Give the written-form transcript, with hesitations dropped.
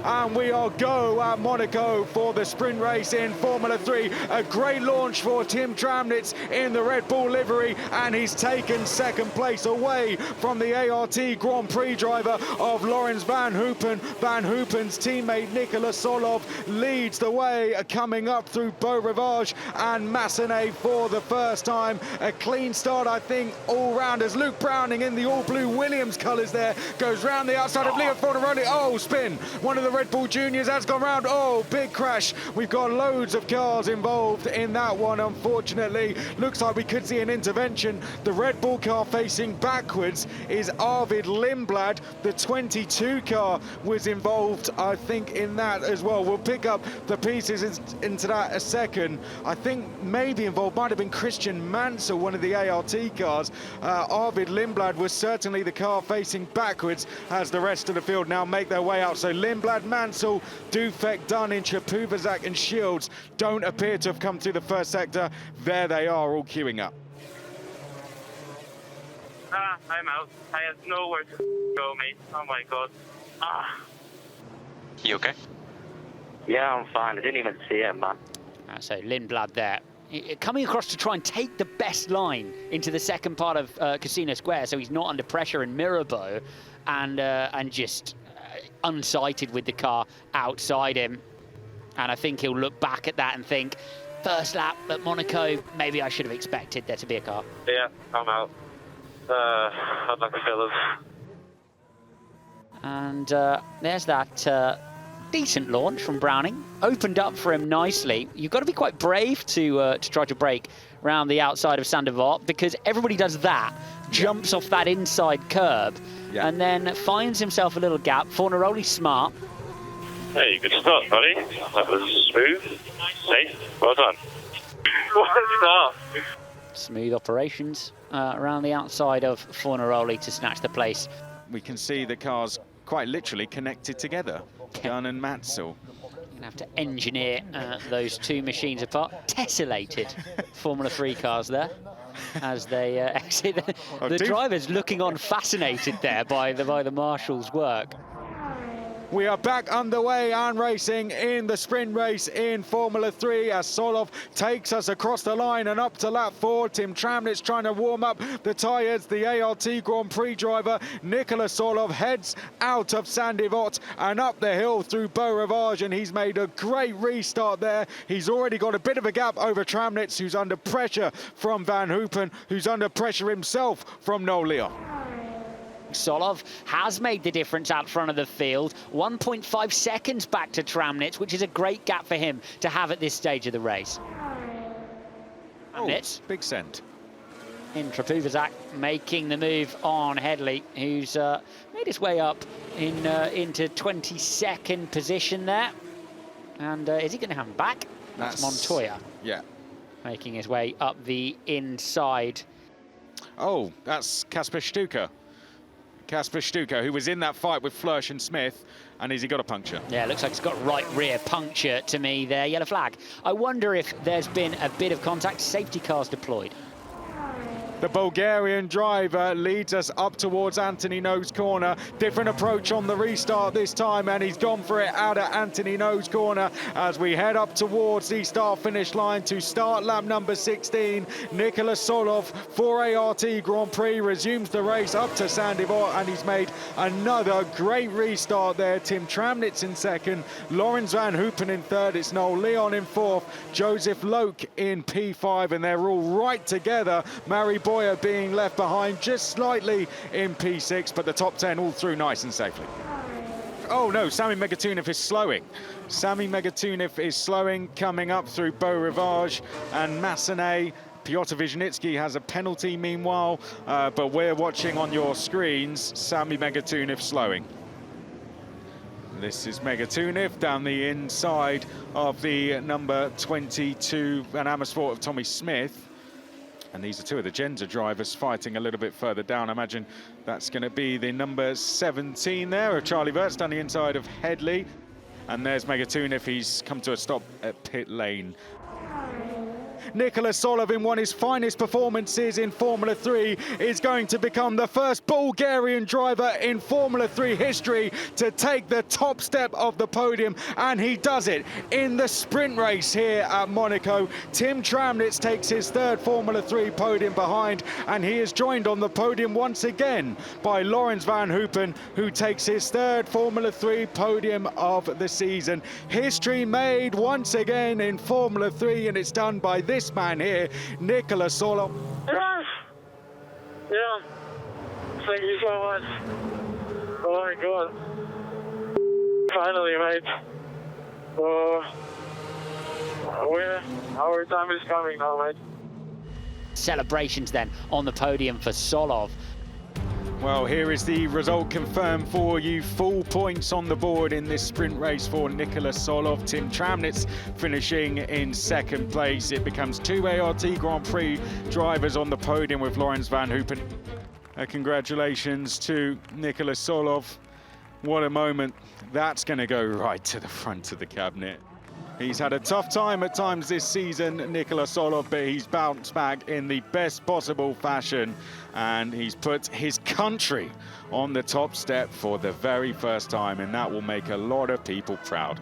and we are go at Monaco for the sprint race in Formula 3. A great launch for Tim Tramnitz in the Red Bull livery, and he's taken second place away from the ART Grand Prix driver of Laurens Van Hoopen. Van Hoopen's teammate Nicolas Solov leads the way, coming up through Beau Rivage and Massenet for the first time. A clean start, I think, all round as Luke Browning in the all-blue Williams colours there goes round the outside of Leo Fornaroli. Oh, spin. One of the Red Bull juniors has gone round. Oh, big crash. We've got loads of cars involved in that one, unfortunately. Looks like we could see an intervention. The Red Bull car facing backwards is Arvid Lindblad. The 22 car was involved, I think, in that as well. We'll pick up the pieces into that a second. I think maybe involved might have been Christian Mansell, one of the ART cars. Arvid Lindblad was certainly the car facing backwards as the rest of the field now make their way out. So Lindblad, Mansell, Dufek, Dunning, Chapuvazak and Shields don't appear to have come through the first sector. There they are, all queuing up. I'm out. I have nowhere to go, mate. Oh my god. You okay? Yeah, I'm fine. I didn't even see him, man. So Lindblad there, coming across to try and take the best line into the second part of Casino Square, so he's not under pressure in Mirabeau, and just unsighted with the car outside him. And I think he'll look back at that and think, first lap at Monaco, maybe I should have expected there to be a car. Yeah, I'm out. Unlucky fellas. And there's that decent launch from Browning. Opened up for him nicely. You've got to be quite brave to try to break around the outside of Saint-Devote, because everybody does that, jumps off that inside curb, and then finds himself a little gap. Fornaroli smart. Hey, good start, buddy. That was smooth, safe, well done. What a start. Smooth operations around the outside of Fornaroli to snatch the place. We can see the cars quite literally connected together. Gunn and Mansell. You're going to have to engineer those two machines apart. Tessellated Formula 3 cars there as they exit. The drivers looking on fascinated there by the marshal's work. We are back underway and racing in the sprint race in Formula 3 as Solov takes us across the line and up to lap 4. Tim Tramnitz trying to warm up the tyres. The ART Grand Prix driver, Nicolas Solov, heads out of Saint-Devote and up the hill through Beau Rivage, and he's made a great restart there. He's already got a bit of a gap over Tramnitz, who's under pressure from Van Hoopen, who's under pressure himself from Noel Leon. Solov has made the difference out front of the field. 1.5 seconds back to Tramnitz, which is a great gap for him to have at this stage of the race. Oh, big send. In Chapuvazak making the move on Headley, who's made his way up into 22nd position there. And is he going to have him back? That's Montoya. Yeah. Making his way up the inside. Oh, that's Kasper Stuka. Kasper Stuka, who was in that fight with Flörsch and Smith, and has he got a puncture? Yeah, looks like he's got right rear puncture to me there. Yellow flag. I wonder if there's been a bit of contact. Safety cars deployed. The Bulgarian driver leads us up towards Anthony No's corner. Different approach on the restart this time, and he's gone for it out at Anthony No's corner as we head up towards the start-finish line to start lap number 16. Nicolas Solov for ART Grand Prix resumes the race up to Saint-Devote, and he's made another great restart there. Tim Tramnitz in second, Laurens Van Hoopen in third, it's Noel Leon in fourth, Joseph Loke in P5, and they're all right together. Mary Boyer being left behind just slightly in P6, but the top 10 all through nice and safely. Oh no, Sami Megatunev is slowing. Sami Megatunev is slowing, coming up through Beau Rivage and Massenet. Piotr Wisniewski has a penalty meanwhile, but we're watching on your screens Sami Megatunev slowing. This is Megatunev down the inside of the number 22 Van Amersfoort of Tommy Smith. And these are two of the Genza drivers fighting a little bit further down. I imagine that's going to be the number 17 there, of Charlie Wirtz down the inside of Headley. And there's Megatunev, he's come to a stop at pit lane. Nicolas Solov, in one of his finest performances in Formula 3, is going to become the first Bulgarian driver in Formula 3 history to take the top step of the podium, and he does it in the sprint race here at Monaco. Tim Tramnitz takes his third Formula 3 podium behind, and he is joined on the podium once again by Laurens van Hoopen, who takes his third Formula 3 podium of the season. History made once again in Formula 3, and it's done by this man here, Nicolas Solov. Yes! Yeah. Thank you so much. Oh my god. Finally, mate. Our time is coming now, mate. Celebrations then on the podium for Solov. Well, here is the result confirmed for you. Full points on the board in this sprint race for Nicolas Solov. Tim Tramnitz finishing in second place. It becomes two ART Grand Prix drivers on the podium with Laurens van Hoopen. Congratulations to Nicolas Solov. What a moment. That's going to go right to the front of the cabinet. He's had a tough time at times this season, Nicolas Solov, but he's bounced back in the best possible fashion, and he's put his country on the top step for the very first time, and that will make a lot of people proud.